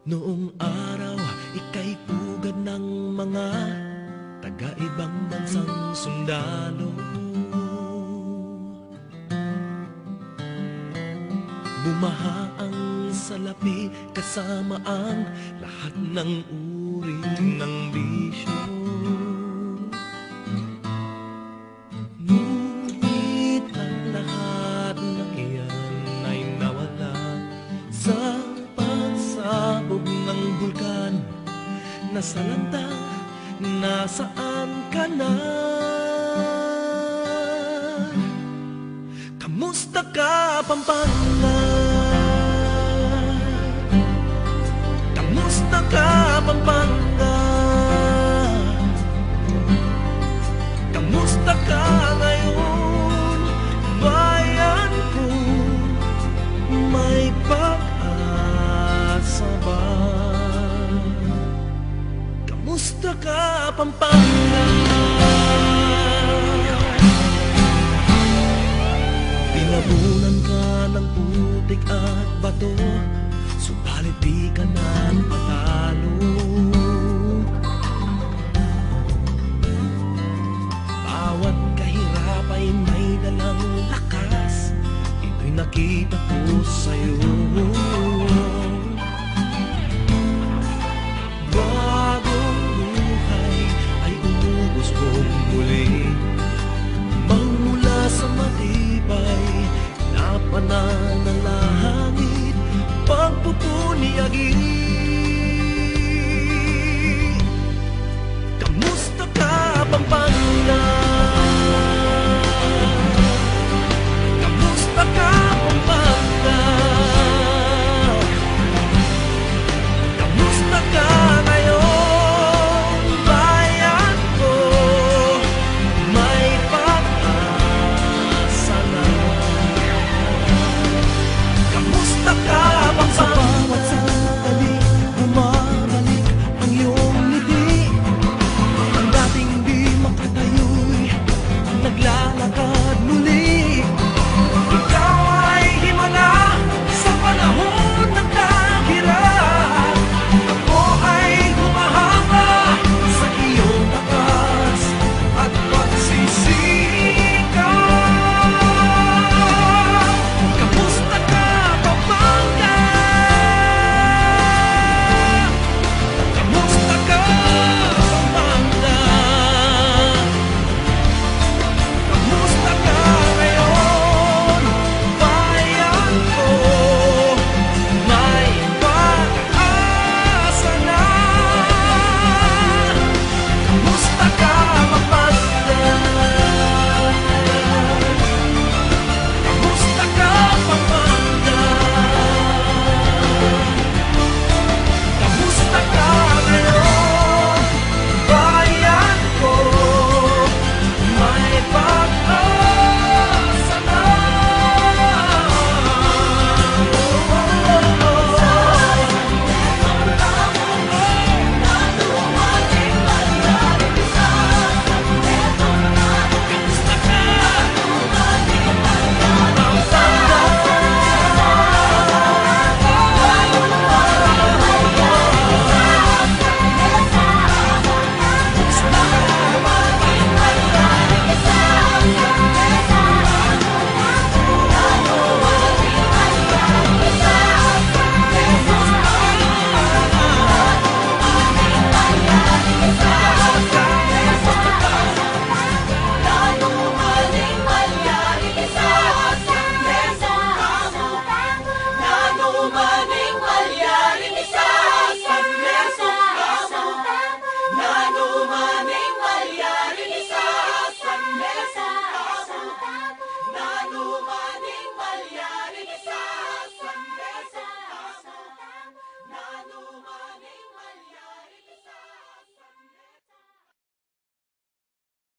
Noong araw, ika'y pugad ng mga taga-ibang bansang sundalo. Bumaha ang salapi kasama ang lahat ng uri ng bisyo. Ngunit ang lahat ng iyan ay nawala sa pagsabog ng bulkan. Nasalanta, nasaan ka na? Kamusta ka, Pampanga? Kamusta ka, Pampanga? Kamusta ka ngayon, bayan ko? May pag-asa ba? Kamusta ka, Pampanga? Pinabunan ka ng putik at bato, subalit di ka na